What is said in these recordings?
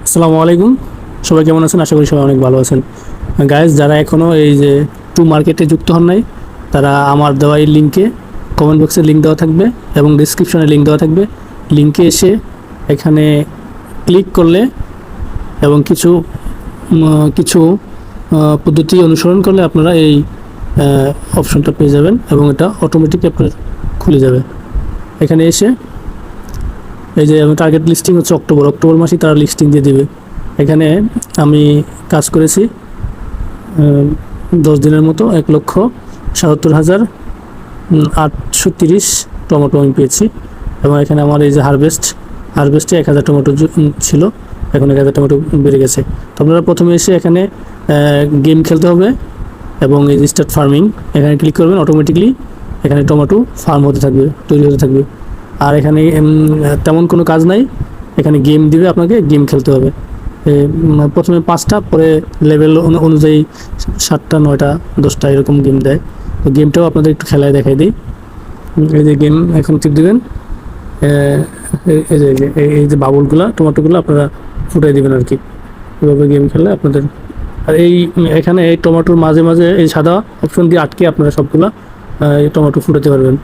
আসসালামু আলাইকুম। সবাই কেমন আছেন? আশা করি সবাই অনেক ভালো আছেন। গাইজ, যারা এখনও এই যে টু মার্কেটে যুক্ত হন নাই, তারা আমার দেওয়া এই লিঙ্কে, কমেন্ট বক্সে লিঙ্ক দেওয়া থাকবে এবং ডিসক্রিপশনে লিঙ্ক দেওয়া থাকবে। লিঙ্কে এসে এখানে ক্লিক করলে এবং কিছু কিছু পদ্ধতি অনুসরণ করলে আপনারা এই অপশনটা পেয়ে যাবেন এবং এটা অটোমেটিক আপনার খুলে যাবে। এখানে এসে এই যে টার্গেট লিস্টিং হচ্ছে অক্টোবর মাসে তারা লিস্টিং দিয়ে দিবে। এখানে আমি কাজ করেছি 10 দিনের মতো, 1,77,830 টমেটো আমি পেয়েছি। এবং এখানে আমার এই যে হারভেস্টে 1,000 টমেটো ছিল, এখন 1,000 টমেটো বেড়ে গেছে। তো আপনারা প্রথমে এসে এখানে গেম খেলতে হবে এবং এই যে স্টার্ট ফার্মিং এখানে ক্লিক করবেন। অটোমেটিকলি এখানে টমেটো ফার্ম তৈরি হতে থাকবে। আর এখানে তেমন কোনো কাজ নাই, এখানে গেম দিবে, আপনাকে গেম খেলতে হবে। প্রথমে 5টা, পরে লেভেল অনুযায়ী 7টা, 9টা, 10টা এরকম গেম দেয়। তো গেমটাও আপনাদের একটু খেলায় দেখাই দিই। এই যে গেম এখন টিপ দেবেন, এই যে বাবুলগুলো টমেটোগুলো আপনারা ফুটাই দেবেন আর কি। এভাবে গেম খেললে আপনাদের, আর এখানে এই টমেটোর মাঝে মাঝে এই সাদা অপশন দিয়ে আটকে আপনারা সবগুলা এই টমেটো ফুটাতে পারবেন।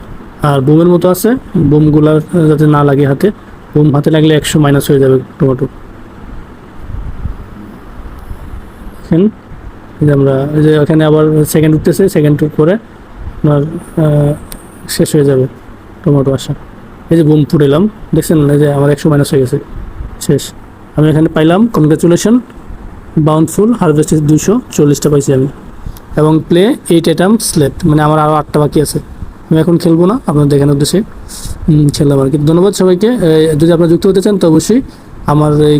আর বুমের মতো আছে, বুমগুলা যাতে না লাগে হাতে, বুম হাতে লাগলে 100 মাইনাস হয়ে যাবে টমেটো। দেখেন এই যে আমরা এই যে এখানে আবার সেকেন্ড উঠতেছে, সেকেন্ড পরে আপনার শেষ হয়ে যাবে টমেটো আসা। এই যে বুম ফুটাইলাম, দেখছেন এই যে আমার 100 মাইনাস হয়ে গেছে, শেষ। আমি এখানে পাইলাম কনগ্রাচুলেশন, বাউন্ডফুল হারভেস্টেড 240টা পাইছি আমি। এবং প্লে 8 আইটেম সিলেক্ট, মানে আমার আরও 8টা বাকি আছে। আমি এখন খেলবো না, আপনার দেখানোর উদ্দেশ্যে খেললাম আর কি। ধন্যবাদ সবাইকে। যদি আপনারা যুক্ত হতে চান তো অবশ্যই আমার এই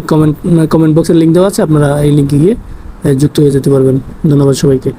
কমেন্ট বক্সের লিঙ্ক দেওয়া আছে, আপনারা এই লিঙ্কে গিয়ে যুক্ত হয়ে যেতে পারবেন। ধন্যবাদ সবাইকে।